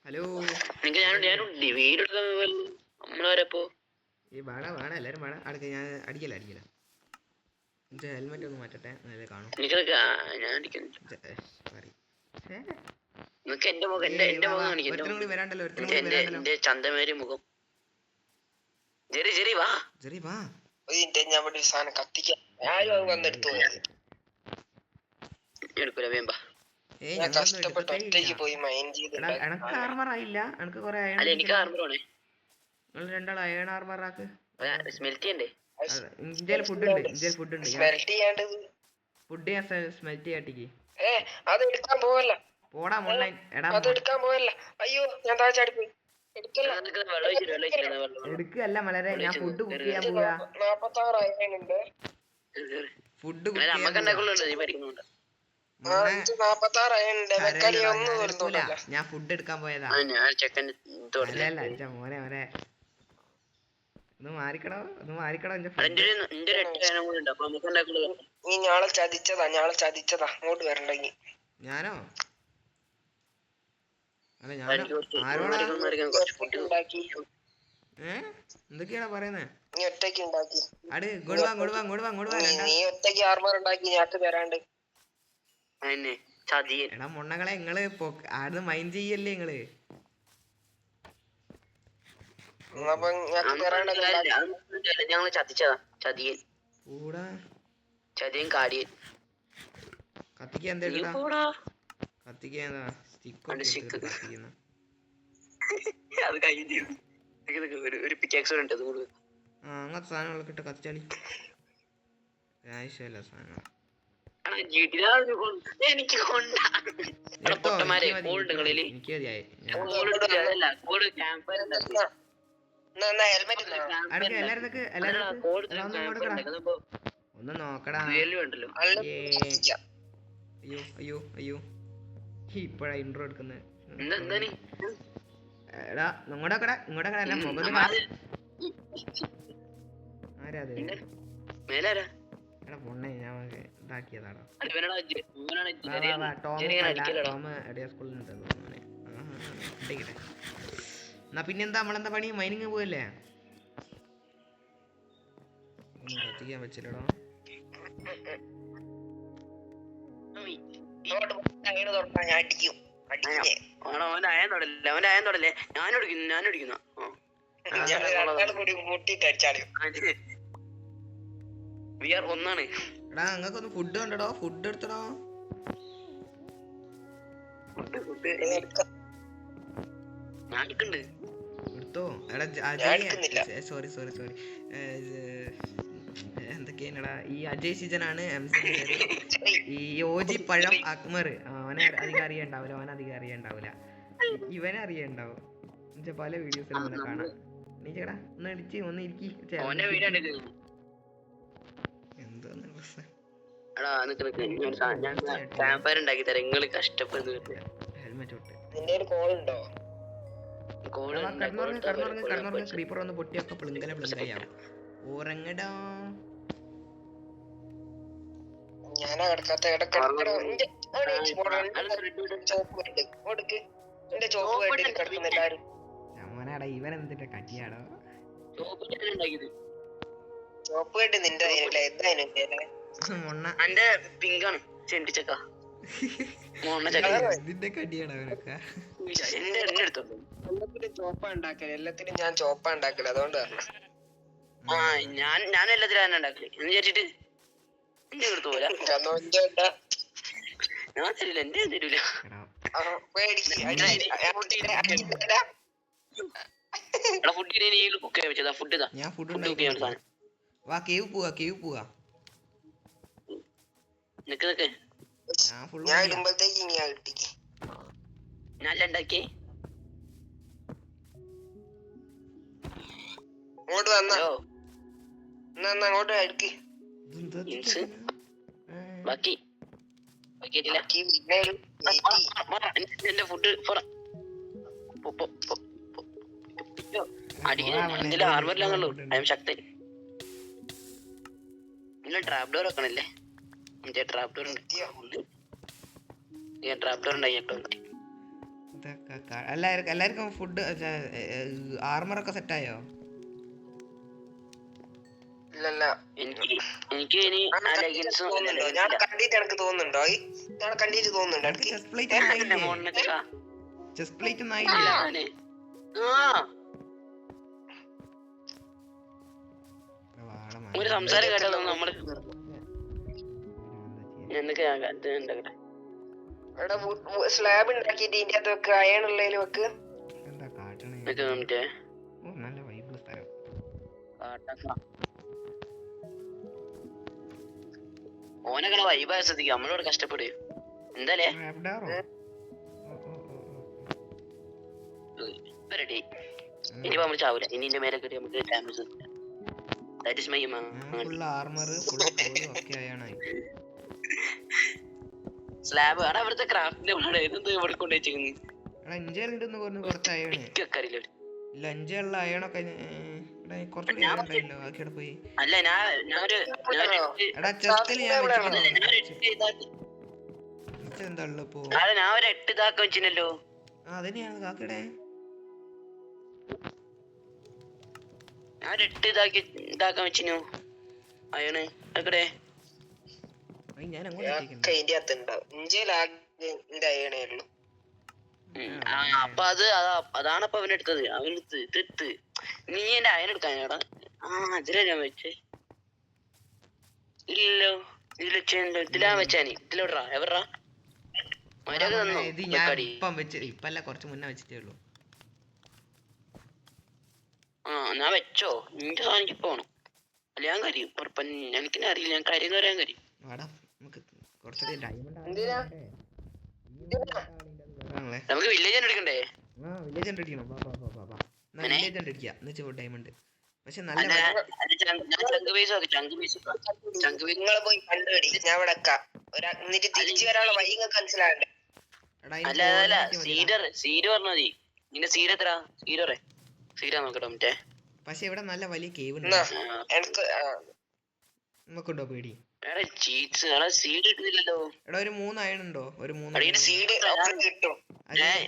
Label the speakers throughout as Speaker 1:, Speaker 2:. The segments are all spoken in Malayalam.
Speaker 1: ഹലോ
Speaker 2: എനിക്ക് ഞാനുണ്ട് വീടെടുക്കാൻ നമ്മളവരപ്പോ
Speaker 1: വേണ എല്ലാരും വേണം അടുക്ക ഞാൻ അടിക്കല എന്റെ ഹെൽമെറ്റ് ഒന്ന് മാറ്റട്ടെ നല്ല കാണും
Speaker 2: നിനക്ക് എന്റെ മുഖം എന്റെ മുഖം
Speaker 1: ഒരുത്തനും കൂടി വരാണ്ടല്ലോ
Speaker 2: എന്റെ ചന്തമേരി മുഖം ജെറി വാ
Speaker 3: ഞാൻ ഇവിടെ ഒരു സാധനം കത്തിക്കാൻ ആരും വന്നെടുത്തു
Speaker 2: എടുക്കൂല വേമ്പാ
Speaker 3: ഞാൻ കഷ്ടപ്പെട്ട് ഒറ്റയ്ക്ക് പോയി മൈൻഡ്
Speaker 1: എനക്ക് ആർമറായില്ല എനക്ക് കൊറേ
Speaker 2: അല്ല എനിക്ക് ആർമറാണ്
Speaker 1: നിങ്ങൾ രണ്ടാൾ അയൺ ആർമറാക്ക്
Speaker 2: സ്മെൽറ്റ് ചെയ്യണ്ടേ
Speaker 1: ഇന്ത്യയിൽ ഫുഡ് ഉണ്ട്
Speaker 3: സ്മെൽറ്റ് ചെയ്യാണ്ടത്
Speaker 1: ഫുഡ് ഞാൻ സ്മെൽറ്റ് ചെയ്യാട്ടിക്ക്
Speaker 3: അത് എടുക്കാൻ പോവല്ല
Speaker 1: പോടാ മുള്ള എടാ
Speaker 3: അത് എടുക്കാൻ പോവല്ല അയ്യോ ഞാൻ താഴ്ചാടിപ്പോയി
Speaker 1: എടുക്കല്ല മലരെ ഞാൻ ഫുഡ് കുക്ക് ചെയ്യാൻ പോവാ
Speaker 3: 46 അയനുണ്ട്
Speaker 1: ഫുഡ് ഞാൻ ഫുഡ് എടുക്കാൻ പോയതാ മോനെ ഒന്ന് മാറിക്കടോ
Speaker 3: നീ ഞാളെ ചതിച്ചതാ അങ്ങോട്ട് വരണ്ടെങ്കി
Speaker 1: ഞാനോ അല്ല എന്തൊക്കെയാടാ പറയുന്നേ
Speaker 3: നീ ഒറ്റയ്ക്ക് ഉണ്ടാക്കി നീ ഒറ്റയ്ക്ക് ആർമർ ഉണ്ടാക്കി ഞാക്ക് തരാണ്ട്
Speaker 1: എടാ മുണ്ണകളെ നിങ്ങള് ആടുന്ന് മൈൻഡ് ചെയ്യല്ലേ നിങ്ങള്
Speaker 2: ഞങ്ങള് ചതിച്ചതാ ചതിയൻ കാടിയൻ
Speaker 1: കത്തിക്കാൻ
Speaker 2: അത് കഴിഞ്ഞു ഒരു പിക്കാക്സ് ഉണ്ട്
Speaker 1: അങ്ങനത്തെ സാധനങ്ങളൊക്കെ ഇട്ട് കത്തിച്ചാളി ആവശ്യമല്ല സാധനം
Speaker 2: എനിക്ക്
Speaker 1: ഒന്ന് നോക്കടാ അയ്യോ ഇപ്പഴാ ഇൻട്രോ എടുക്കുന്നത് എടാ ഇങ്ങോട്ടൊക്കെ അല്ല മുഖത്ത് ആരാത് എടാ പൊണ്ണെ ഞാൻ ഇതാക്കിയതാണോ ടോം എടിയ സ്കൂളിൽ എന്നാ പിന്നെന്താ നമ്മളെന്താ പണി മൈനിങ് പോവല്ലേ കത്തിക്കാൻ വെച്ചില്ലടോ
Speaker 2: അവനായാൻ തൊടല്ലേ ഞാനൊടിക്കുന്ന ഒന്നാണ്
Speaker 1: എടാ അങ്ങക്കൊന്ന് ഫുഡ് കണ്ടടോ ഫുഡ് എടുത്തടോ എടുത്തോ എടാ സോറി എന്തൊക്കെയാണടാ ഈ അജയ് സിജനാണ് ഈ യോജി പഴം അക്മർ അവനെ അധികം അറിയണ്ടാവില്ല ഇവനെ അറിയണ്ടാവും പല വീഡിയോസിലും അവനെ കാണാം നീച്ചടാ ഒന്ന് അടിച്ച് ഒന്ന് ഇരിക്കി എന്തോന്ന് ഹെൽമെറ്റ് കടന്നുറങ്ങ് ക്രീപ്പർ ഒന്ന് പൊട്ടിയൊക്കെ പ്ലിങ്കലയാവും ഉറങ്ങടാ
Speaker 3: ഞാനാ കിടക്കാത്ത
Speaker 1: മോനാടാ ഇവൻ എന്തിന്റെ കട്ടിയാടോ
Speaker 3: ചോപ്പ് കെട്ടി നിന്റെ
Speaker 2: എന്റെ പിങ്കാണ് ചെണ്ടിച്ചക്ക
Speaker 1: ഇതിന്റെ കടിയാടോ അവനൊക്കെ
Speaker 3: എല്ലാത്തിനും ഞാൻ ചോപ്പാ ഉണ്ടാക്കല് അതുകൊണ്ട്
Speaker 2: ഞാൻ എല്ലാത്തിലും തന്നെ ഉണ്ടാക്കല് എന്ന് വിചാരിച്ചിട്ട് എന്റെ എടുത്തു പോരാ ഞാൻ തരില്ല എന്റെ തരൂല ഫുഡ് കുക്ക് ചെയ്യാൻ വെച്ചതാ ഫുഡ് ഇതാ
Speaker 1: ഞാൻ ഫുഡ് ഉണ്ടാക്കി വാ കേവ് പോവാ
Speaker 2: നിക്ക്
Speaker 3: ഞാൻ ഇടുമ്പോഴത്തേക്ക് ഇനി കിട്ടിക്ക്
Speaker 2: ഞാൻ ഉണ്ടാക്കി
Speaker 3: അങ്ങോട്ട് വന്നോ അങ്ങോട്ട് അടുക്ക്
Speaker 2: ബാക്കി എന്റെ ഫുഡ് അടിക്കുന്ന ആർമറില്ലാന്നുള്ളൂ ഐ എം ശക്തൻ ഇല്ല ട്രാപ്പ് ഡോർ വെക്കണില്ലേ ട്രാപ്പ് ഡോർ ഉണ്ട് ട്രാപ്പ് ഡോർ ഉണ്ടായി
Speaker 1: എല്ലാവർക്കും ഫുഡ് ആർമറൊക്കെ സെറ്റായോ?
Speaker 3: ഇല്ലല്ല.
Speaker 2: എനിക്ക് ഇനി
Speaker 3: തോന്നുന്നുണ്ടോ? ഞാൻ കണ്ടിട്ട് എനിക്ക് തോന്നുന്നുണ്ടോ? ഞാൻ കണ്ടിട്ട് തോന്നുന്നുണ്ടോ എനിക്ക്?
Speaker 1: ചെസ്റ്റ് പ്ലേറ്റ് ഒന്നും ആയില്ലേ?
Speaker 2: ഒരു സംസാരം കേട്ടാലോ നമ്മള്
Speaker 3: സ്ലാബ് ഉണ്ടാക്കിട്ട് ഇതിന്റെ അകത്ത് വെക്ക്, അയൺ ഉള്ളതിൽ വെക്ക്.
Speaker 1: എന്താ കാട്ടണേ? നല്ല വൈബ് സ്ഥലം.
Speaker 2: ഓനൊക്കെ വൈബായ സ്ഥിതിക്ക് നമ്മളോട് കഷ്ടപ്പെടുക എന്താലേ റെഡി. ഇനി നമ്മൾ ചാവൂല. ഇനി എന്റെ മേലെ കയറി നമുക്ക് damage. That is my
Speaker 1: full armour full ഒക്കെ ആയാണ്.
Speaker 2: സ്ലാബ് ആണ് അവിടുത്തെ ക്രാഫ്റ്റിന്റെ ഇവിടെ ഇവിടെ കൊണ്ട് വെച്ചിരിക്കുന്നു.
Speaker 1: അഞ്ചേലുണ്ടെന്ന് പറഞ്ഞു കുറച്ച് അയണ്.
Speaker 2: അറിയില്ല
Speaker 1: ഇല്ല അഞ്ചുള്ള അയണൊക്കെ കുറച്ചുകൂടി ഉണ്ടായില്ലോ ബാക്കിയുടെ പോയി.
Speaker 2: അല്ല
Speaker 1: എടാ ചെസ്റ്റിൽ ഞാൻ എന്താ ഉള്ളപ്പോ
Speaker 2: ഞാൻ ഒരു 8 ഇതാക്കാൻ വെച്ചിനല്ലോ.
Speaker 1: അതന്നെയാണ് കാക്കടെ.
Speaker 2: ഞാൻ 8 ഇതാക്കാൻ വെച്ചിനു അയണ് എക്കടെ.
Speaker 1: ഞാൻ
Speaker 2: അപ്പൊ അതാണ് അപ്പൊ അവനെടുത്തത്. അവനെടുത്ത് ഇതെടുത്ത് നീ എന്റെ അയനെടുക്കാനാടാ. ഇതിലാ ഞാൻ വെച്ചേ. ഇല്ലല്ലോ ഇതിലാ വെച്ചാനി. ഇതിലോട്ടാ എവറാ മര്യാദ തന്നോ?
Speaker 1: ഇപ്പല്ല കുറച്ച് മുന്നേ വെച്ചിട്ടേ ഉള്ളൂ.
Speaker 2: ഞാൻ വെച്ചോ. നിന്റെ സാധനം എനിക്ക് പോണം. അല്ല ഞാൻ കരയും ഉറപ്പൻ. എനിക്കിനെ അറിയില്ല. ഞാൻ കരയെന്ന് പറയാൻ കരയും. നമുക്ക് വില്ലേജ് എടുക്കണ്ടേ?
Speaker 1: ഡയമണ്ട് പക്ഷെ
Speaker 3: നിങ്ങള് പോയി കണ്ടുപിടി. ഞാൻ ഇവിടെ എന്നിട്ട് തിരിച്ചു വരാനുള്ള വഴി നിങ്ങൾക്ക് മനസ്സിലാകണ്ടേ?
Speaker 2: അല്ല സീഡ് പറഞ്ഞാ മതി. നിന്റെ സീഡ് എത്ര? സീഡാ നോക്കട്ടെ മറ്റേ.
Speaker 1: പക്ഷെ ഇവിടെ നല്ല വലിയ കേവ് ഉണ്ട്. നമുക്കുണ്ടോ പേടി?
Speaker 2: സീഡ് കിട്ടുന്നില്ലല്ലോ.
Speaker 1: എടാ ഒരു 3 അയൺ ഉണ്ടോ? ഒരു 3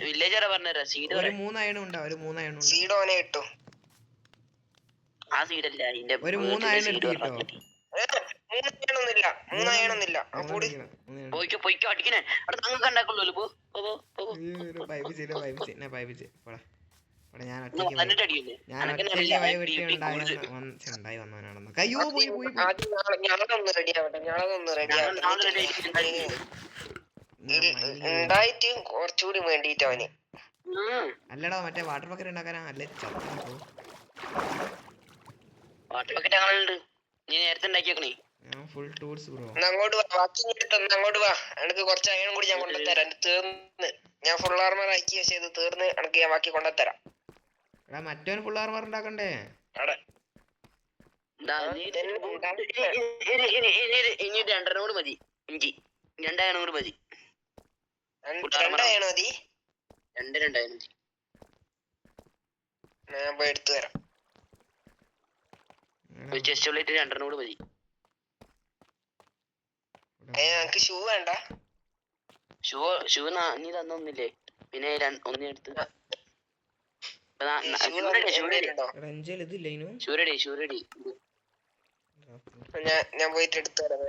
Speaker 2: വില്ലേജറാ പറഞ്ഞുതരാം. സീഡ്
Speaker 1: ഒരു 3 അയൺ ഉണ്ടോ? ഒരു 3 അയൺ ഉണ്ട്.
Speaker 3: സീഡ് ഓനെ കിട്ടും.
Speaker 2: ആ സീഡല്ല
Speaker 1: ഒരു 3 അയൺ എടുത്ത് കിട്ടോ?
Speaker 2: പോയിക്കോ അടിക്കണേ. അവിടെ നിങ്ങൾക്ക് ഉണ്ടാക്കുള്ളൂ.
Speaker 1: ഞാൻ ഉണ്ടായി വന്നവനാണെന്ന്. കയ്യോ പോയി
Speaker 3: ഉണ്ടായിട്ട് കുറച്ചുകൂടി വേണ്ടിട്ട് അവന്.
Speaker 1: അല്ലടാ മറ്റേ വാട്ടർ ബക്കറ്റ് ഉണ്ടാക്കാനാ. അല്ലേ
Speaker 2: വാട്ടർ ബക്കറ്റ് അങ്ങനെയുണ്ട്. നീ നേരത്തെ ഉണ്ടാക്കിയേക്കണേ.
Speaker 1: Full tools bro.
Speaker 3: അങ്ങോട്ട് വാ, അങ്ങോട്ട് വാ. എനിക്ക് കുറച്ച് അയൺ കൂടി ഞാൻ കൊണ്ടുതരാം. തീർന്ന് ഞാൻ ഫുൾ ആർമർ ആക്കി. പക്ഷെ ഇത് തീർന്ന് എനിക്ക് ഞാൻ ബാക്കി കൊണ്ടുതരാം.
Speaker 1: എടാ മറ്റവൻ ഫുൾ ആർമർ ഉണ്ടാക്കണ്ടേ?
Speaker 2: ഇനി 2 കൂടി മതി. ഇഞ്ചി 2 അയൺ കൂടി മതി.
Speaker 3: 2 അയൺ മതി.
Speaker 2: 2 അയൺ മതി.
Speaker 3: ഞാൻ പോയി എടുത്തു തരാം.
Speaker 2: ചെസ്റ്റ് ഉള്ളിട്ട് 2 കൂടി മതി.
Speaker 3: എനിക്ക് ഷൂ വേണ്ട.
Speaker 2: ഷൂ നീ തന്നൊന്നില്ലേ? പിന്നെ ഒന്നേ എടുത്ത്
Speaker 3: ഞാൻ പോയിട്ട് എടുത്തു തരാം.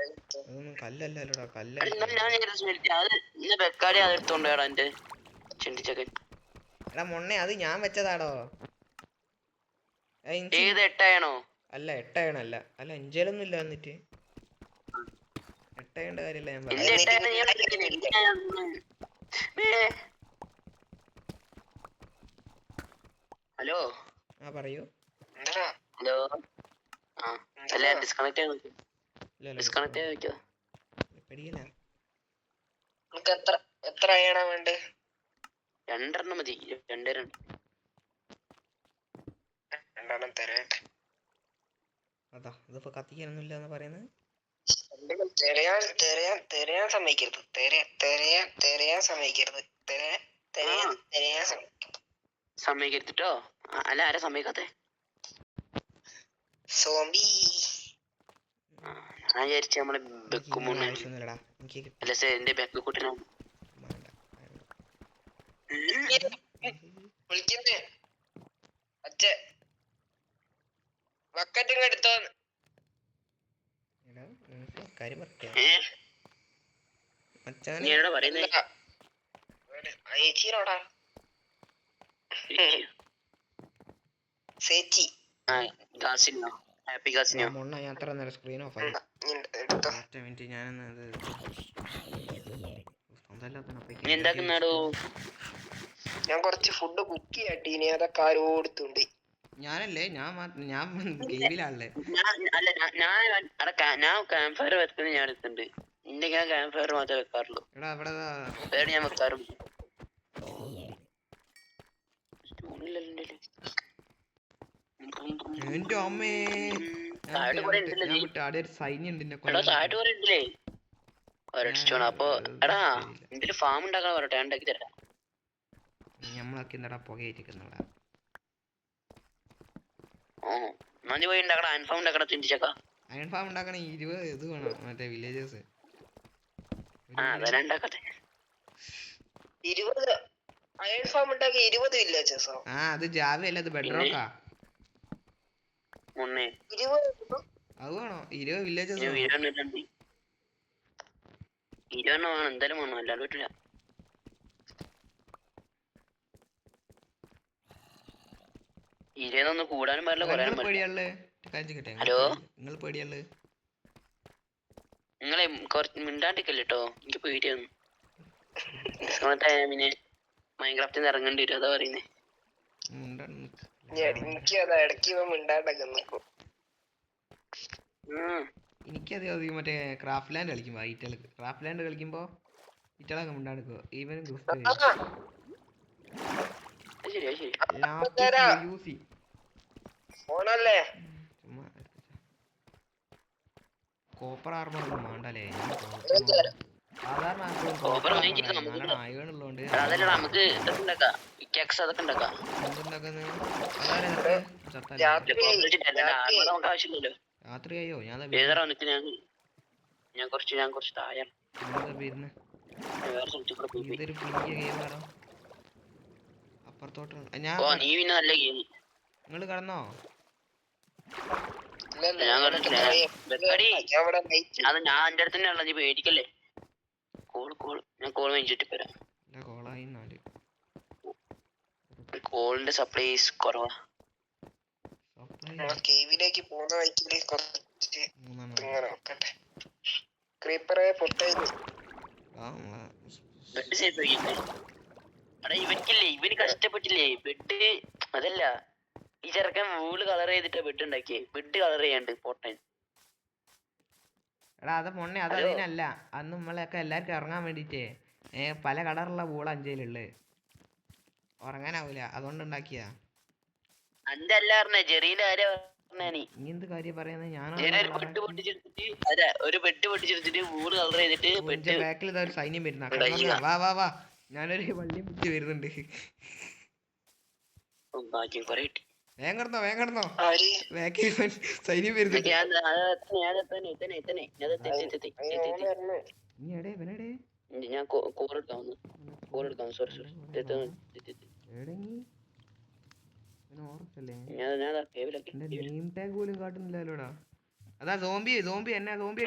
Speaker 2: ബെക്കാടി അതെടുത്തോണ്ടാടാ എന്റെ ചിന്തിച്ചൊക്കെ.
Speaker 1: എടാ മൊണ്ണെ അത് ഞാൻ വെച്ചതാടോ.
Speaker 2: ഏത് 8 അയണോ?
Speaker 1: അല്ല 8 അയൺ അല്ല. അല്ല അഞ്ചേലൊന്നും ഇല്ല. എന്നിട്ട് 8 അയണിന്റെ കാര്യല്ല ഞാൻ പറഞ്ഞു.
Speaker 2: ഹലോ
Speaker 1: പറയൂ.
Speaker 2: ഹലോ അല്ല ഡിസ്കണക്ട് ഡിസ്കണക്ട്
Speaker 1: പേടിയില്ല.
Speaker 3: എത്ര അയണാ വേണ്ടേ?
Speaker 2: 2 മതി. 2
Speaker 3: തരട്ടെ.
Speaker 1: അതാ ഇതിപ്പോ കത്തിക്കാനൊന്നും ഇല്ലാന്ന് പറയുന്നത്.
Speaker 3: തെരയാൻ സമ്മതിക്കരുത്. തെരയാൻ സമ്മതിക്കരുത്.
Speaker 2: സമ്മതിക്കരുതോ? അല്ല ആരാ സമ്മതിക്കാത്തെ?
Speaker 3: സോംബി.
Speaker 2: ഞാൻ വിചാരിച്ചു നമ്മളെ ബെക്കുമോനെ. അല്ല എന്റെ ബെക്കുട്ടിനാ.
Speaker 3: വിളിക്കുന്നേ അച്ഛ ബക്കറ്റും എടുത്തോന്ന്.
Speaker 1: എടാ, കാര്യം പറയട്ടെ.
Speaker 2: നീ
Speaker 1: മച്ചാനെ
Speaker 2: എന്നോടാ പറയുന്നേ?
Speaker 3: ചേച്ചിയോടാ ചേച്ചി
Speaker 2: കാസിനോ? Happy casino?
Speaker 1: മൊണ്ണ ഞാൻ അത്ര നേരം സ്ക്രീൻ ഓഫ് ആയി.
Speaker 3: എടുത്തോ.
Speaker 1: ഒറ്റ മിനിറ്റ് ഞാനൊന്ന് അത്
Speaker 2: നീ എന്താക്കുന്നാടോ?
Speaker 3: ഞാൻ കുറച്ച് ഫുഡ് കുക്ക് ചെയ്യട്ടെ, ഇനി അതൊക്കെ ആരും എടുത്തുണ്ട്.
Speaker 1: ഞാനല്ലേ ഞാൻ ഗെയിമിലാണല്ലേ.
Speaker 2: ഞാൻ ക്യാമ്പ് ഫയർ വെക്കുന്നത് ഞാൻ എടുത്തിട്ടുണ്ട്. നിന്റെ ഞാൻ ക്യാമ്പ് ഫയർ മാത്രമേ വെക്കാറുള്ളൂ.
Speaker 1: എടാ അവിടെ
Speaker 2: വേറെ ഞാൻ വെക്കാറുള്ളൂ.
Speaker 1: എന്റെ അമ്മേ
Speaker 2: താഴോട്ട് കുറെ ഉണ്ടല്ലോ.
Speaker 1: ഞാൻ വിട്ട് അവിടെ ഒരു സൈന്യം ഉണ്ട് എന്നെ
Speaker 2: എടാ
Speaker 1: കൊല്ലാൻ.
Speaker 2: താഴോട്ട് കുറെ ഉണ്ടല്ലേ? ഒരടിച്ചോണം. അപ്പൊ എടാ എന്റെ ഫാം ഉണ്ടാക്കാൻ പറയട്ടെ, ഞാൻ ഉണ്ടാക്കി തരാം.
Speaker 1: നമ്മളൊക്കെ എന്താടാ പുകയേറ്റിക്കുന്നടാ.
Speaker 2: ഓ നന്ദി പോയി ഉണ്ടാക്കടാ. അയൺ ഫാം ഉണ്ടാക്കടാ. ചിന്തിച്ചേക്കാ.
Speaker 1: അയൺ ഫാം ഉണ്ടാക്കണ 20 ഇത് വേണം, മറ്റേ വില്ലേജേഴ്സ്.
Speaker 2: അതന്നെ ഉണ്ടാക്കട്ടെ.
Speaker 3: 20 അയൺ ഫാം ഉണ്ടാക്കി 20 വില്ലേജസോ?
Speaker 1: ആ അത് ജാവ അല്ല, അത് ബെഡ്റോക്കാ.
Speaker 2: മുന്നേ
Speaker 3: 20
Speaker 1: അത് വേണോ? 20 വില്ലേജസ്
Speaker 2: 20 വേണം. എന്തായാലും വേണം, അല്ലാണ്ട് പറ്റില്ല. ഇരുന്നൊന്ന് കൂടാനും പാടില്ല, കുറയാനും പാടില്ല.
Speaker 1: ഹലോ നിങ്ങൾ പേടിയല്ലേ?
Speaker 2: നിങ്ങളെ കുറച്ച് മിണ്ടാണ്ടിക്കല്ലേ കേട്ടോ, എനിക്ക് പേടിയാണ്. പിന്നെ മൈൻക്രാഫ്റ്റിൽ നിന്ന് ഇറങ്ങേണ്ടി വരും, അതാ പറയുന്നേ.
Speaker 1: എനിക്കത് മറ്റേ ക്രാഫ്റ്റ് ലാൻഡ് കളിക്കുമ്പോ ഇറ്റൾക്ക് ക്രാഫ്റ്റ് ലാൻഡ് കളിക്കുമ്പോ ഇറ്റളൊക്കെ ഉണ്ടാകും. ഈവനും കോപ്പർ ആർമർ ഒന്നും വേണ്ടല്ലേ. സാധാരണ അയൺ ഉള്ളതുകൊണ്ട്
Speaker 2: അതല്ല നമുക്ക് ഇതൊക്കെ ഉണ്ടാക്കാം, അതൊക്കെ ഉണ്ടാക്കാം. നമുക്ക് ആവശ്യമില്ലല്ലോ.
Speaker 1: രാത്രിയായോ?
Speaker 2: ഏതാ നിക്ക് ഞാൻ കുറച്ച് താഴെ വേറെ സ്ഥലത്ത് കൂടെ പോയി.
Speaker 1: ഇതൊരു പുതിയ ഗെയിമാണോ? അപ്പുറത്തോട്ട്
Speaker 2: ഓ നീ പിന്നെ നല്ല ഗെയിം.
Speaker 1: നിങ്ങള് കടന്നോ?
Speaker 2: ഞാൻ കണ്ടിട്ടില്ല. അത് ഞാൻ എന്റെ അടുത്ത് തന്നെയാണല്ലോ, നീ പേടിക്കല്ലേ. ഞാൻ കോൾ മേടിച്ചിട്ട് വരാം. കോളിന്റെ സപ്ലൈസ് കുറവാ.
Speaker 3: കേവിലേക്ക് പോകുന്ന വഴിക്ക് കുറച്ച് ക്രീപ്പറെ പൊട്ടായിരുന്നു.
Speaker 2: Bed safe ആക്കിയില്ലേ? എടാ ഇവനിക്കില്ലേ, ഇവന് കഷ്ടപ്പെട്ടില്ലേ ബെഡ്. അതല്ല, ഈ ചെറുക്കൻ വൂള് കളർ ചെയ്തിട്ടാ ബെഡ് ഉണ്ടാക്കിയേ. ബെഡ് കളർ ചെയ്യാണ്ട് പൊട്ടൻ.
Speaker 1: എടാ അത് മൊണ്ണെ അത് അതിനല്ല, അന്ന് നമ്മളൊക്കെ എല്ലാവർക്കും ഇറങ്ങാൻ വേണ്ടിട്ടേ പല കളറുള്ള വൂള അഞ്ചേലുള്ളു, ഉറങ്ങാനാവൂല, അതുകൊണ്ട് ഉണ്ടാക്കിയാ.
Speaker 2: അന്റെ അല്ല പറഞ്ഞ ജെറീന്റെ കാര്യം പറഞ്ഞാ. നീ
Speaker 1: എന്ത് കാര്യം പറയുന്നത്? ഞാൻ
Speaker 2: ഒരു ബെഡ് പൊട്ടിച്ചെടുത്തിട്ട് വൂള് കളർ ചെയ്തിട്ട്
Speaker 1: ബാക്കിൽ ഇതാ ഒരു സൈന്യം വരുന്ന. വാ വാ വാ, ഞാനൊരു വള്ളിയും പിടിച്ച് വരുന്നുണ്ട്. വേഗം കിടന്നോ ബാക്കിൽ സൈന്യം വരുന്നുണ്ട്.
Speaker 2: ഞാൻ കോളെടുക്കാം. സോറി
Speaker 1: നെയിം ടാഗ് പോലും കാട്ടുന്നില്ലല്ലോടാ. അതാ സോംബി എന്നെ സോംബി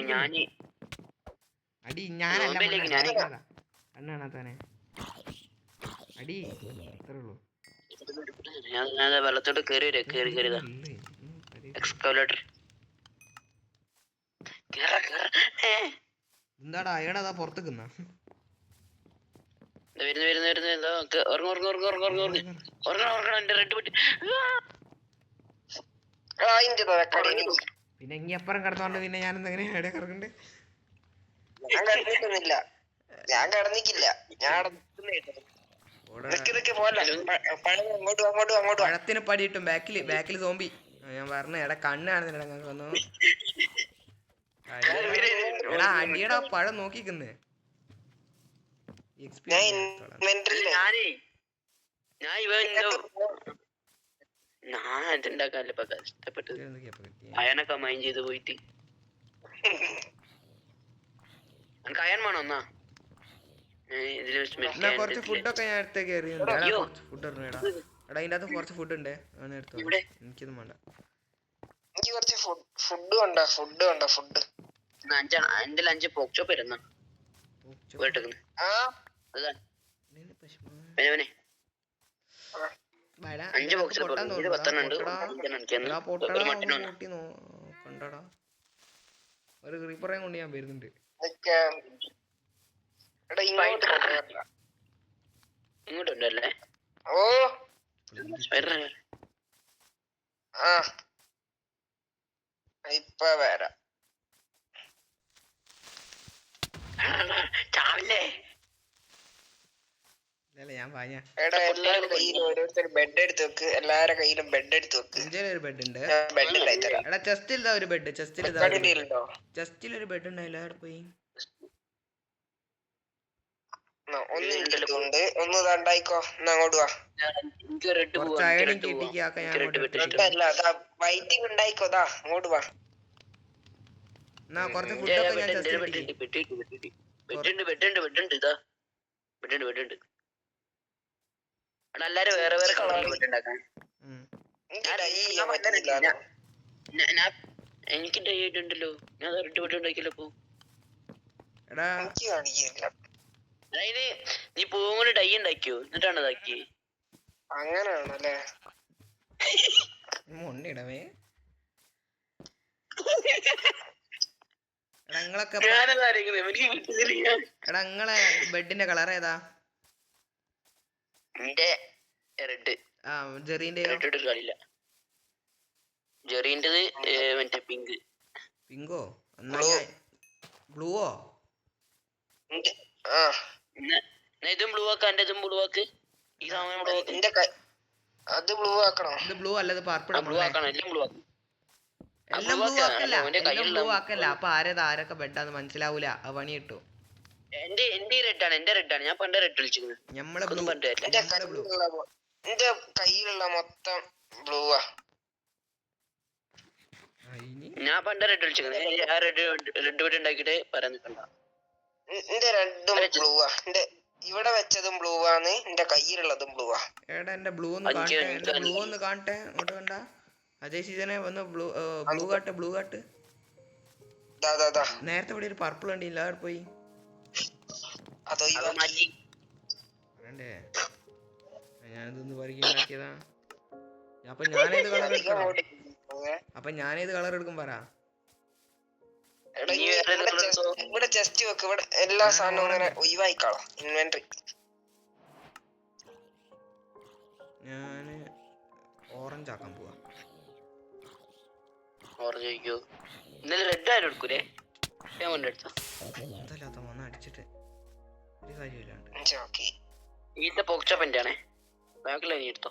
Speaker 1: അടി. ഞാനല്ല കണ്ണാണാ താനെ അടി. അത്രേ ഉള്ളൂ.
Speaker 2: ഞാൻ വെള്ളത്തോട്ട് കേറി എക്സ്കവേറ്റർ
Speaker 1: എന്താടാ അയാളതാ പുറത്തേക്കുന്ന പിന്നെ ഇനി അപ്പുറം കിടന്നോണ്ട് പിന്നെ ഞാൻ എങ്ങനെ എവിടെ കിടക്കണ്ട്?
Speaker 3: ഞാൻ കടന്നിക്കില്ല.
Speaker 1: പഴത്തിന് പടിയിട്ടും ബാക്കിൽ സോംബി. ഞാൻ പറഞ്ഞ എടാ കണ്ണാണെന്നില്ല ഞങ്ങൾക്ക് വന്നു. എടാ അടിയടാ പഴം നോക്കിക്കുന്നേ.
Speaker 2: ഞാൻ ഇതുണ്ടാക്കാല്ലോ ഇപ്പൊ കഷ്ടപ്പെട്ടത്. അയണൊക്കെ മൈൻഡ് ചെയ്ത് പോയിട്ട്. എനിക്ക് അയൺ വേണോ? എന്നാ ഇതില് സ്മെൽ
Speaker 1: എന്നാ കുറച്ച് ഫുഡൊക്കെ ഞാൻ അടുത്തേക്ക് എറിയുന്നുണ്ട്. എടാ
Speaker 2: അയ്യോ.
Speaker 1: കുറച്ച് ഫുഡ് ഇടണം എടാ. എടാ ഇതിന്റെ അകത്ത് കുറച്ച് ഫുഡ് ഉണ്ട്. അവനെ എടുത്തോ.
Speaker 2: ഇവിടെ.
Speaker 1: എനിക്കൊന്നും വേണ്ട.
Speaker 3: എനിക്ക് കുറച്ച് ഫുഡ്.
Speaker 2: എന്റെ 5 പോക്ക് ചോപ്പ് ഇരുന്ന വീട്ടിൽ
Speaker 3: ആ
Speaker 2: അതാ
Speaker 1: ഇതിന് പശുമാ.
Speaker 2: അവനെ
Speaker 1: വേടാ,
Speaker 2: 5
Speaker 1: ഇതിനകത്ത്
Speaker 2: ബോക്സ്
Speaker 1: പൊട്ടാൻ
Speaker 2: ഇത്
Speaker 1: തോന്നുന്നു.
Speaker 2: 10 ഉണ്ട്
Speaker 1: എടാ, എടാ പൊട്ടടാ, പൊട്ടി കണ്ടടാ. ഒരു ക്രീപ്പറേയും കൊണ്ട് ഞാൻ വരുന്നുണ്ട്.
Speaker 3: നിക്ക. എടാ ഇങ്ങോട്ട് കൊണ്ടുവരണ്ട.
Speaker 2: ഇങ്ങോട്ടുണ്ടല്ലേ
Speaker 3: ഓ ആ ഇപ്പൊ വരാം.
Speaker 2: ചാവില്ലേ
Speaker 1: ഇല്ല ഞാൻ പാഞ്ഞ.
Speaker 3: എടാ എല്ലാരുടെ കയ്യിലും ഓരോരുത്തർ ബെഡ് എടുത്ത് വെക്ക്. എല്ലാരുടെ കയ്യിലും ബെഡ് എടുത്ത് വെക്ക്.
Speaker 1: എന്റെ ഒരു ബെഡ് ഉണ്ട്.
Speaker 3: ബെഡ് ഉണ്ടായി തരാം.
Speaker 1: എടാ ചെസ്റ്റിൽ ഇതാ ഒരു ബെഡ്. ചെസ്റ്റിൽ ഇതാ
Speaker 3: ഉണ്ടോ?
Speaker 1: ചെസ്റ്റിൽ ഒരു ബെഡ് ഉണ്ടായില്ല. അവിടെ പോയി
Speaker 3: ഒന്ന് ഉണ്ട്. ഒന്ന് ഇതാണ്ടായിക്കോ. എന്നാ അങ്ങോട്ട് വാ.
Speaker 2: എനിക്ക് റെഡ്
Speaker 1: കുറച്ച് അയണും കിട്ടിക്ക് ആക്കാൻ ഞാൻ അങ്ങോട്ട് ഇട്ടിട്ടുണ്ട്.
Speaker 3: അല്ല അതാ വൈറ്റിംഗ് ഉണ്ടായിക്കോ. ദാ അങ്ങോട്ട് വാ.
Speaker 1: എന്നാ കുറച്ച് ഫുഡൊക്കെ ഞാൻ ചെസ്റ്റിൽ ഇട്ടിക്ക്.
Speaker 2: ബെഡുണ്ട് ഇതാ ബെഡുണ്ട് അവിടെ എല്ലാരും വേറെ വേറെ കളർ ബെഡുണ്ടാക്കാൻ
Speaker 3: എനിക്ക് ഡൈ ചെയ്യാൻ പറ്റുന്നില്ല.
Speaker 2: എനിക്ക് ഡൈ ആയിട്ടുണ്ടല്ലോ. ഞാൻ റെഡ് ബെഡ് ഉണ്ടാക്കിയല്ലോ ഇപ്പൊ.
Speaker 1: എടാ
Speaker 3: എനിക്ക് കാണിക്കില്ല.
Speaker 2: അതായത് നീ പൂവും കൊണ്ട് ഡൈ ഉണ്ടാക്കിയോ എന്നിട്ടാണ് ഇതാക്കി
Speaker 3: അങ്ങനെയാണല്ലേ?
Speaker 1: മുന്നിടവേ. എടാ നിങ്ങളൊക്കെ എടാ നിങ്ങളെ ബെഡിന്റെ കളർ ഏതാ?
Speaker 2: എന്റെ റെഡ്.
Speaker 1: ആ ജെറിന്റെ
Speaker 2: റെഡ് കളിയില്ല. ജെറിന്റെത് മറ്റേ പിങ്ക്.
Speaker 1: പിങ്കോ? എന്നാ ബ്ലൂവോ?
Speaker 3: ആ
Speaker 2: ഇതും ബ്ലൂ ആക്ക്. എന്റെ ഇതും ബ്ലൂ ആക്ക്. ഈ സാധനം ബ്ലൂ ആക്ക്.
Speaker 3: എന്റെ അത് ബ്ലൂ ആക്കണോ?
Speaker 1: ഇത് ബ്ലൂ അല്ലത് പർപ്പിൾ.
Speaker 2: ബ്ലൂ ആക്കണം. എല്ലാം ബ്ലൂ ആക്കും.
Speaker 1: എല്ലാം ബ്ലൂ ആക്കല്ല. എല്ലാം ബ്ലൂ ആക്കല്ല. അപ്പൊ ആരൊക്കെ ബെഡാന്ന് മനസ്സിലാവൂല. അത് പണി കിട്ടും.
Speaker 2: എന്റെ റെഡാണ്. എന്റെ റെഡാണ്. ഞാൻ പണ്ട് റെഡ് കളിച്ചിരുന്നു.
Speaker 1: ഞമ്മളെ ബ്ലൂ.
Speaker 3: എന്റെ കയ്യിലുള്ള മൊത്തം ബ്ലൂവാ.
Speaker 2: ഞാൻ പണ്ട് റെഡ് കളിച്ചിരുന്നു. ആ റെഡ് ബെഡ് ഉണ്ടാക്കിട്ട് പറയാൻ നിൽക്കണ്ട.
Speaker 3: എന്റെ രണ്ടും ബ്ലൂവാ. എന്റെ ഇവിടെ വെച്ചതും ബ്ലൂവാണ്. എന്റെ കയ്യിലുള്ളതും ബ്ലൂവാ.
Speaker 1: എടാ എന്റെ ബ്ലൂ ഒന്ന് കാണട്ടെ. എന്റെ ബ്ലൂ ഒന്ന് കാണട്ടെ. അങ്ങോട്ട് കണ്ട അജയ് സീസനെ വന്ന് ബ്ലൂ കാട്ട്. നേരത്തെ ഇവിടെ ഒരു പർപ്പിൾ കണ്ടില്ല. അവിടെ പോയി
Speaker 3: അതോ
Speaker 2: മാറ്റി.
Speaker 1: വേണ്ടേ? ഞാനിതൊന്ന് പരിഗണനാക്കിയതാ. അപ്പൊ ഞാനേത് കളർ എടുക്കണം? അപ്പൊ ഞാനേത് കളർ എടുക്കും പറ.
Speaker 3: ഇവിടെ ചെസ്റ്റ് വെക്ക്. ഇവിടെ എല്ലാ സാധനവും അങ്ങനെ ഒഴിവായിക്കാളാം. ഇൻവെന്ററി
Speaker 1: ഞാന് ഓറഞ്ച് ആക്കാൻ പോവാ.
Speaker 2: ഓറഞ്ച് കഴിക്കോ? ഇന്നലെ റെഡ് ആരും എടുക്കൂലേ? ഞാൻ കൊണ്ടെടുത്ത
Speaker 1: അതല്ലാത്ത വന്ന് അടിച്ചിട്ട് ഒരു കാര്യമില്ലാണ്ട്.
Speaker 2: ഈത്തെ പോക്ചോപ്പ് എന്റെ ആണേ. ബാക്കില നീ എടുത്തോ.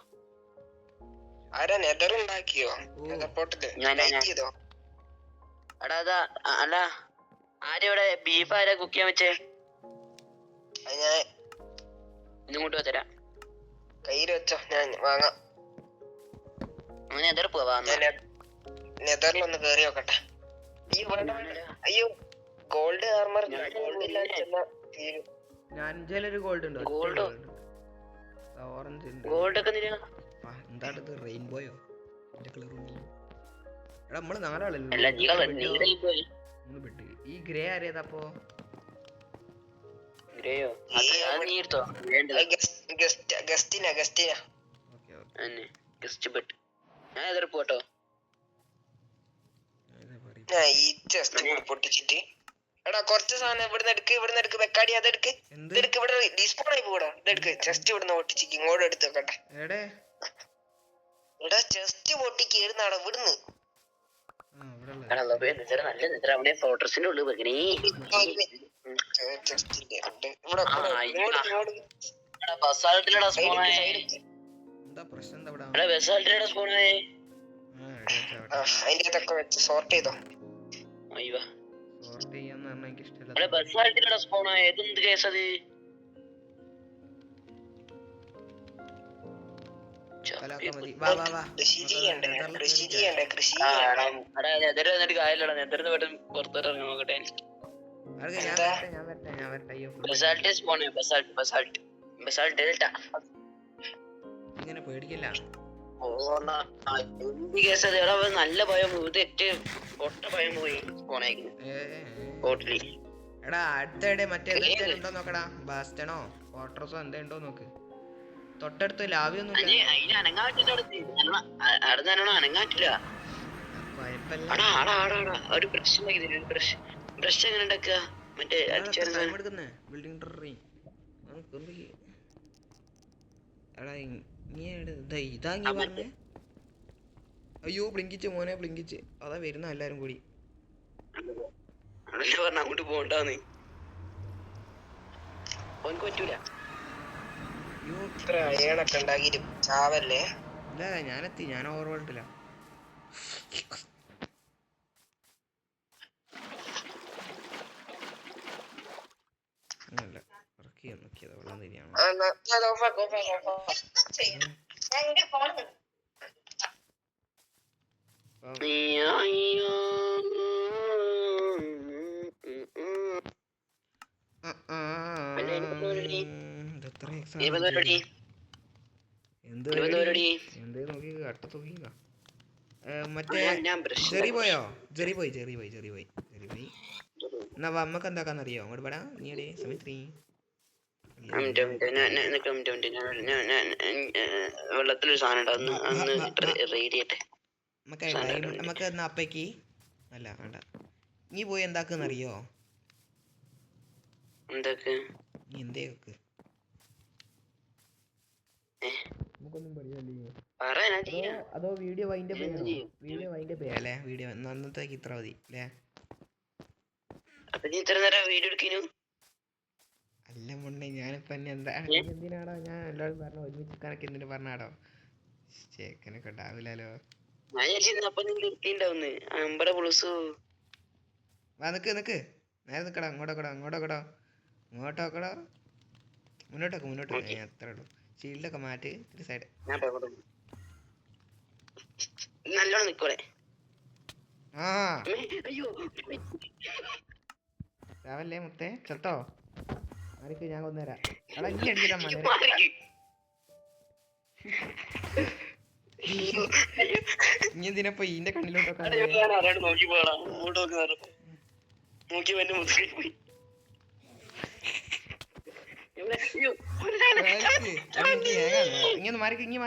Speaker 3: ആരാ നെതർ ഉണ്ടാക്കിയോ? ചെയ്തോ?
Speaker 2: എടാ അതാ അല്ല ആരിവിടെ ബീഫ് ആരാ കുക്ക് ചെയ്യാൻ വെച്ചേ?
Speaker 3: ഞാൻ
Speaker 2: ഇങ്ങോട്ട് തരാം.
Speaker 3: കയ്യിൽ വെച്ചോ. ഞാൻ വാങ്ങാം.
Speaker 2: നെതർ പോവാ.
Speaker 3: നെതറിലൊന്ന് കേറി നോക്കട്ടെ. അയ്യോ ഗോൾഡ് ആർമർ.
Speaker 1: ഞാൻ ഒരു ഗോൾഡ് ഉണ്ട്.
Speaker 2: ഗോൾഡ്
Speaker 1: ഓറഞ്ച് ഉണ്ട്.
Speaker 2: ഗോൾഡ് ഒക്കെ
Speaker 1: എന്താ റെയിൻബോയോ? എന്റെ കളർ എടാ നമ്മള് നാലാളല്ലോ. ബെഡ് ഈ ഗ്രേ ആരേതപ്പോ?
Speaker 2: ഗ്രേയോ? നീ എടുത്തോ.
Speaker 3: ഗസ്റ്റിന
Speaker 2: ഗസ്റ്റ് ബെഡ്. ഞാൻ എതിർ പോട്ടോ.
Speaker 3: ഞാൻ ഈ ചെസ്റ്റ് പൊട്ടിച്ചിട്ട് എടാ കുറച്ച് സാധനം ഇവിടുന്ന് എടുക്ക് വെക്കാടി. അതെടുക്ക്. ഇവിടെ ഡിസ്പോൺ ആയി പോടാ. ഇതെടുക്ക്. ചെസ്റ്റ് ഇവിടുന്ന് പൊട്ടിച്ചിക്ക് ഇങ്ങോട്ട് എടുത്ത് വെക്കട്ടെ. എടാ ചെസ്റ്റ് പൊട്ടിക്ക് ഇരുന്നാടാ ഇവിടുന്ന്.
Speaker 2: ഫോട്ടോസിന്റെ ഉള്ളിൽ
Speaker 3: അതിന്റെ വെച്ച് സോർട്ട് ചെയ്തോ.
Speaker 2: ഏതെന്ത് കേസത്?
Speaker 1: അവർക്ക് ഞാൻ
Speaker 3: എന്താ?
Speaker 1: വരട്ടെ അയ്യോ
Speaker 2: ബസാൾട്ട് സ്പോൺ ബസാൾട്ട് ഡെൽറ്റ.
Speaker 1: ഇങ്ങനെ പേടിക്കില്ല.
Speaker 2: നല്ല ഭയം തെറ്റ് പൊട്ട ഭയം പോയി സ്പോണായിരിക്കുന്നു ബോട്ടില്.
Speaker 1: എടാ അടുത്തടെ മറ്റേ ഉണ്ടോ നോക്കടാ, ബാസ്റ്റണോ ഫോർട്രസോ എന്തോ നോക്ക്. തൊട്ടടുത്ത് ലാവിയൊന്നും
Speaker 2: അതിന് അനങ്ങാൻ പറ്റില്ല. അവിടെ അനങ്ങാൻ പറ്റില്ല. ഒരു ബ്രഷ് ഉണ്ടാക്കി ബ്രഷ് എങ്ങനെ ഉണ്ടാക്കുക? മറ്റേ
Speaker 1: എടുക്കുന്നേ ബിൽഡിംഗ് ട്രീ. എടാ ഇതാ നീ പറഞ്ഞേ. അയ്യോ ബ്ലിങ്കിച്ച് മോനെ ബ്ലിങ്കിച്ച്. അതാ വരുന്ന എല്ലാരും കൂടി.
Speaker 2: പറഞ്ഞ അങ്ങോട്ട് പോണ്ടാന്ന് ഓനക്ക് പറ്റൂല.
Speaker 3: ഇത്ര അയണൊക്കെ ഉണ്ടാക്കിട്ട് ചാവല്ലേ.
Speaker 1: ഇല്ല ഞാനെത്തി, ഞാൻ ഓവർവേൾഡില്ല. അല്ല ഇറക്കി നോക്കിയത് വെള്ളം തന്നെയാണോ? എന്ത് നോക്കി കട്ട നോക്കിക്ക. മറ്റേ ജെറി പോയോ? ജെറി പോയി. എന്നാ നമ്മക്ക് എന്താക്കാന്നറിയോ? അങ്ങോട്ട് പടാ നീടെ സമയത്ത്
Speaker 2: വെള്ളത്തിലൊരു സാധനം
Speaker 1: നമുക്ക് എന്നാ അപ്പയ്ക്ക് അല്ല വേണ്ട. നീ പോയി എന്താക്കുന്നറിയോ?
Speaker 2: എന്തൊക്കെ
Speaker 1: നീ എന്തേ വെക്ക് നമുക്കൊന്നും പറയാല്ലേ. അതോ വീഡിയോ വൈൻഡ് അപ്പ് ചെയ്യാല്ലേ? വീഡിയോ അന്നത്തേക്ക് ഇത്ര മതി അല്ലേ? അല്ല മുന്നേ ഞാനിപ്പോ എന്തിനാടോ ഞാൻ എല്ലാവരും പറഞ്ഞു ഒരുമിച്ച് കണക്ക് എന്തിനു പറഞ്ഞാടോ? ചേക്കനൊക്കെ ഉണ്ടാവില്ലല്ലോ. നിക്ക് നേരെ നിക്കടാ. അങ്ങോട്ടോക്കടാ മുന്നോട്ടേക്ക്. ഞാൻ അത്രേ ഉള്ളൂ. ഷീൽഡൊക്കെ മാറ്റി ഒരു സൈഡ്.
Speaker 2: നല്ലോണം നിക്കോളെ.
Speaker 1: രാവല്ലേ മുത്തേ ചത്തോ? ആർക്ക് ഞാൻ കൊന്നുതരാം. എടാ ഇനി അടിച്ചിട്ടാ ഇനി എന്തിനപ്പോ ഇതിന്റെ കണ്ണിലോട്ടൊക്കെ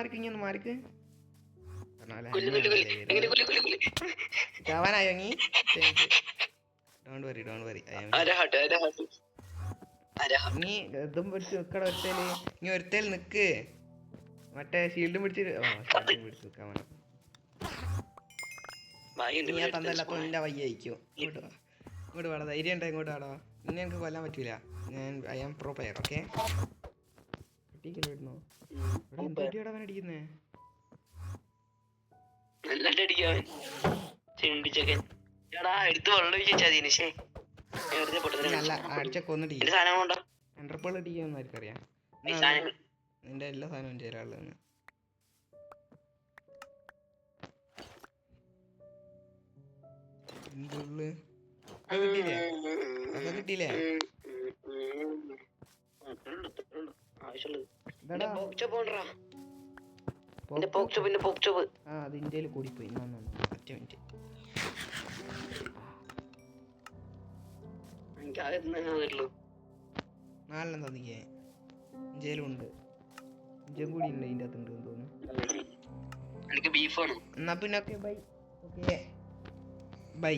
Speaker 1: ഇങ്ങനെ മാറിക്ക്. ചാവാനായോ നീ? ഡോണ്ട് വറി നീ ഇതും പിടിച്ച് നിക്കട. നീ ഒരുത്തേൽ നിക്ക്. മറ്റേ ഷീൽഡും പിടിച്ചിട്ട് നിക്കാൻ വേണം. നീ ആ തന്തല്ലാത്ത നിന്റെ വയ്യ അയക്കോ. ഇങ്ങോട്ട് വേണം. ധൈര്യം ഉണ്ടോ? ഇങ്ങോട്ട് വേണോ? ഇനി എനിക്ക് കൊല്ലാൻ പറ്റൂല. ഞാൻ I am pro player. Okay കിട്ടിക്കല്ലോ. എന്തൊക്കെയാടാ അവൻ അടിക്കുന്നേ? അല്ല അടിച്ച കൊന്നിട്ട് എൻട്രപ്പോൾ അടിക്കാന്ന് ആർക്കറിയാം. നിന്റെ എല്ലാ സാധനവും ചേരാനുള്ളതാണ്. കിട്ടിയില്ലേ? അത് ഇന്ത്യയിൽ കൂടിപ്പോയി. ഒറ്റ മിനിറ്റ്. നാലെണ്ണം തന്നിക്കേ. ഇന്ത്യയിലും ഉണ്ട്. ഇന്ത്യ കൂടി ഉണ്ട് ഇതിൻ്റെ അകത്തുണ്ട് തോന്നുന്നു. എന്നാ പിന്നെ ഓക്കെ ബൈ.